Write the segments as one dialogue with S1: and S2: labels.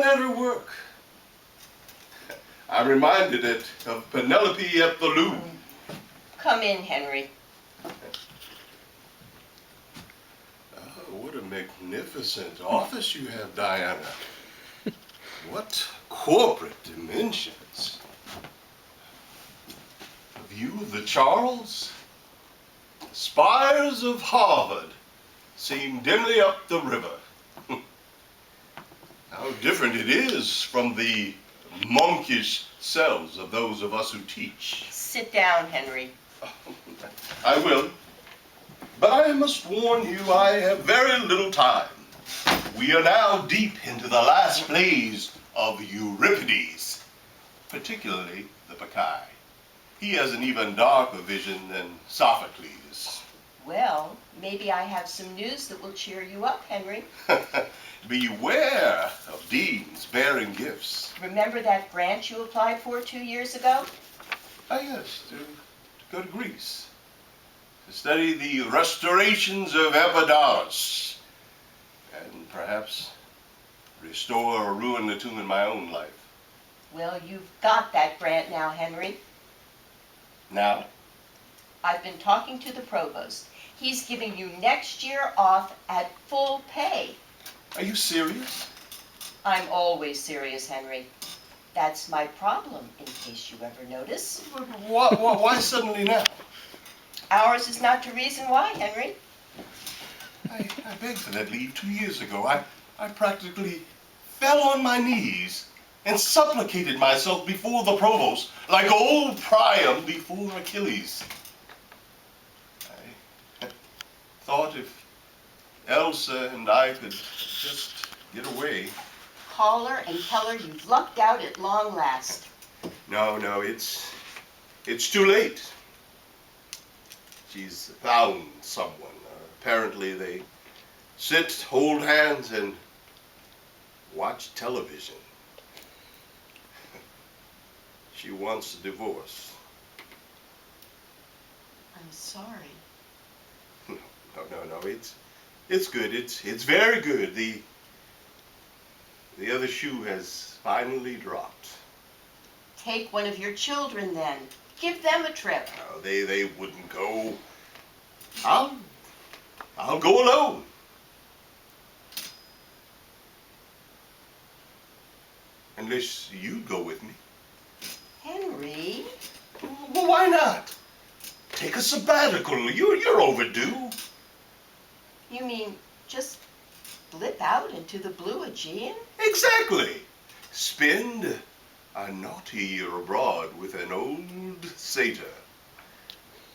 S1: at her work. I'm reminded of Penelope at the Louvre.
S2: Come in, Henry.
S1: What a magnificent office you have, Diana. What corporate dimensions. A view of the Charles. Spires of Harvard seen dimly up the river. How different it is from the monkish selves of those of us who teach.
S2: Sit down, Henry.
S1: I will. But I must warn you, I have very little time. We are now deep into the last plays of Euripides, particularly the Bacchae. He has an even darker vision than Sophocles.
S2: Well, maybe I have some news that will cheer you up, Henry.
S1: Beware of deans bearing gifts.
S2: Remember that grant you applied for 2 years ago?
S1: Ah, yes, to go to Greece. To study the restorations of Epidaurus. And perhaps restore or ruin the tomb in my own life.
S2: Well, you've got that grant now, Henry.
S1: Now?
S2: I've been talking to the provost. He's giving you next year off at full pay.
S1: Are you serious?
S2: I'm always serious, Henry. That's my problem, in case you ever notice.
S1: Why suddenly now?
S2: Ours is not to reason why, Henry.
S1: I begged for that leave 2 years ago. I practically fell on my knees and supplicated myself before the provost, like old Priam before Achilles. I thought if Elsa and I could just get away.
S2: Call her and tell her you've lucked out at long last.
S1: No, it's too late. She's found someone. Apparently they sit, hold hands, and watch television. She wants a divorce.
S2: I'm sorry.
S1: No, it's good. It's very good. The other shoe has finally dropped.
S2: Take one of your children then. Give them a trip.
S1: No, they wouldn't go. I'll go alone. Unless you go with me.
S2: Henry?
S1: Well, why not? Take a sabbatical. You're overdue.
S2: You mean just blip out into the blue Aegean?
S1: Exactly. Spend a naughty year abroad with an old satyr.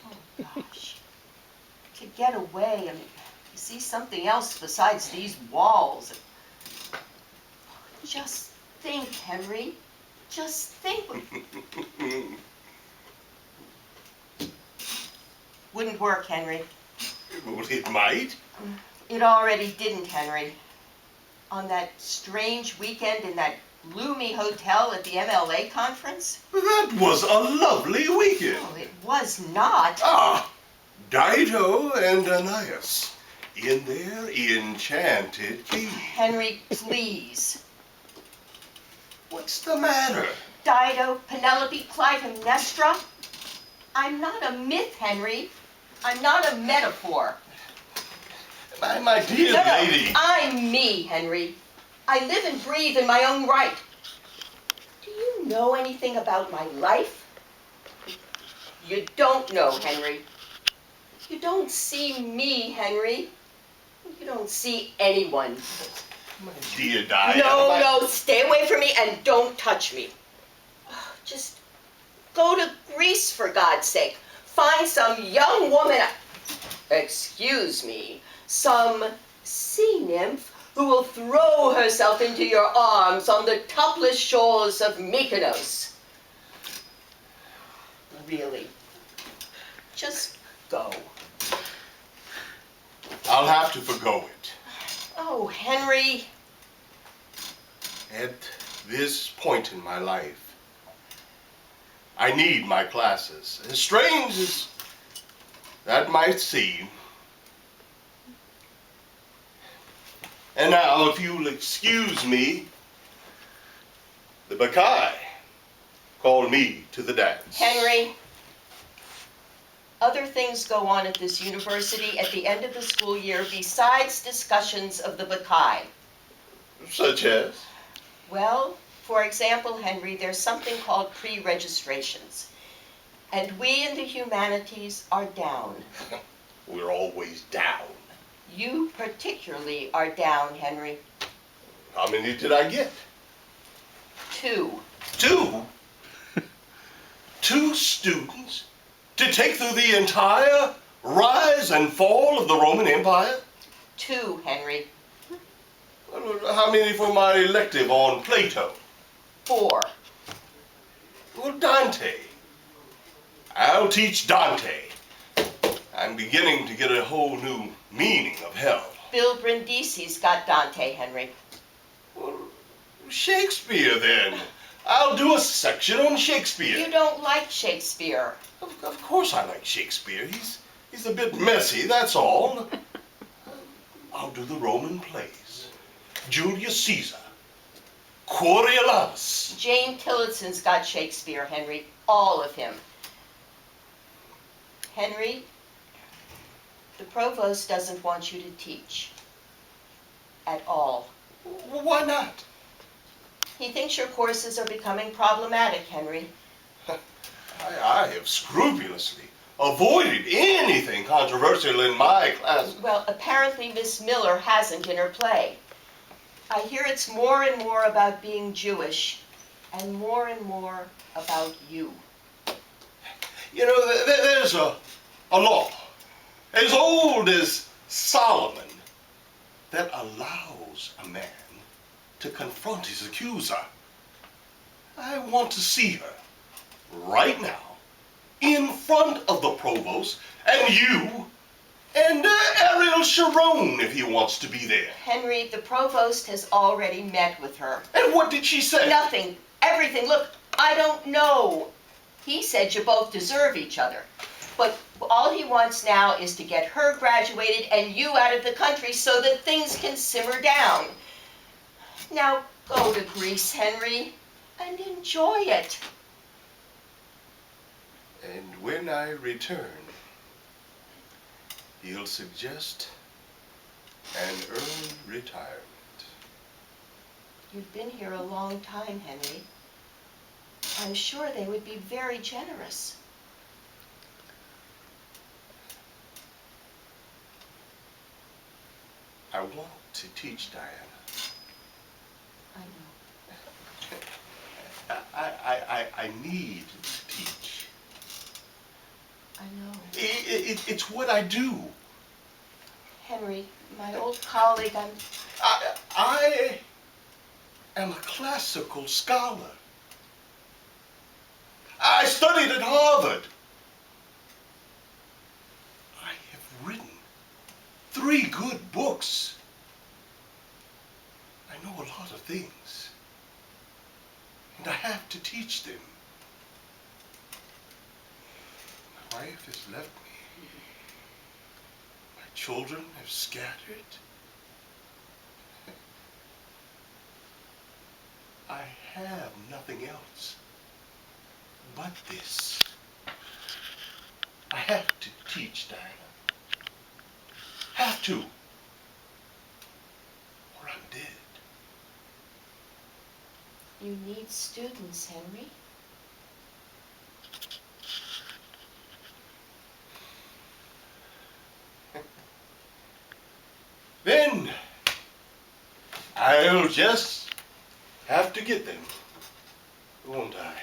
S2: Oh, gosh. To get away, I mean, you see something else besides these walls. Just think, Henry. Just think. Wouldn't work, Henry.
S1: Well, it might.
S2: It already didn't, Henry. On that strange weekend in that gloomy hotel at the MLA conference?
S1: That was a lovely weekend.
S2: Oh, it was not.
S1: Ah, Dido and Aeneas in their enchanted cave.
S2: Henry, please.
S1: What's the matter?
S2: Dido, Penelope, Clytemnestra. I'm not a myth, Henry. I'm not a metaphor.
S1: My dear lady.
S2: I'm me, Henry. I live and breathe in my own right. Do you know anything about my life? You don't know, Henry. You don't see me, Henry. You don't see anyone.
S1: My dear Diana.
S2: No, stay away from me and don't touch me. Just go to Greece, for God's sake. Find some young woman, excuse me, some sea nymph who will throw herself into your arms on the topless shores of Mykonos. Really, just go.
S1: I'll have to forgo it.
S2: Oh, Henry.
S1: At this point in my life, I need my classes. As strange as that might seem. And now, if you'll excuse me, The Bacchae called me to the dance.
S2: Henry, other things go on at this university at the end of the school year besides discussions of the Bacchae.
S1: Such as?
S2: Well, for example, Henry, there's something called pre-registrations. And we in the humanities are down.
S1: We're always down.
S2: You particularly are down, Henry.
S1: How many did I get?
S2: 2.
S1: 2? 2 students to take through the entire rise and fall of the Roman Empire?
S2: 2, Henry.
S1: How many for my elective on Plato?
S2: 4.
S1: Well, Dante. I'll teach Dante. I'm beginning to get a whole new meaning of hell.
S2: Bill Brindisi's got Dante, Henry.
S1: Well, Shakespeare, then. I'll do a section on Shakespeare.
S2: You don't like Shakespeare.
S1: Of course I like Shakespeare. He's a bit messy, that's all. I'll do the Roman plays. Julius Caesar. Coriolanus.
S2: Jane Tillotson's got Shakespeare, Henry. All of him. Henry, the provost doesn't want you to teach. At all.
S1: Why not?
S2: He thinks your courses are becoming problematic, Henry.
S1: I have scrupulously avoided anything controversial in my class.
S2: Well, apparently Miss Miller hasn't in her play. I hear it's more and more about being Jewish and more about you.
S1: You know, there's a law as old as Solomon that allows a man to confront his accuser. I want to see her right now in front of the provost and you and Ariel Sharon if he wants to be there.
S2: Henry, the provost has already met with her.
S1: And what did she say?
S2: Nothing. Everything. Look, I don't know. He said you both deserve each other. But all he wants now is to get her graduated and you out of the country so that things can simmer down. Now go to Greece, Henry, and enjoy it.
S1: And when I return, he'll suggest an early retirement.
S2: You've been here a long time, Henry. I'm sure they would be very generous.
S1: I want to teach Diana.
S2: I know.
S1: I need to teach.
S2: I know.
S1: It's what I do.
S2: Henry, my old colleague,
S1: I am a classical scholar. I studied at Harvard. I have written 3 good books. I know a lot of things. And I have to teach them. My wife has left me. My children have scattered. I have nothing else but this. I have to teach Diana. Have to. Or I'm dead.
S2: You need students, Henry.
S1: Then I'll just have to get them, won't I?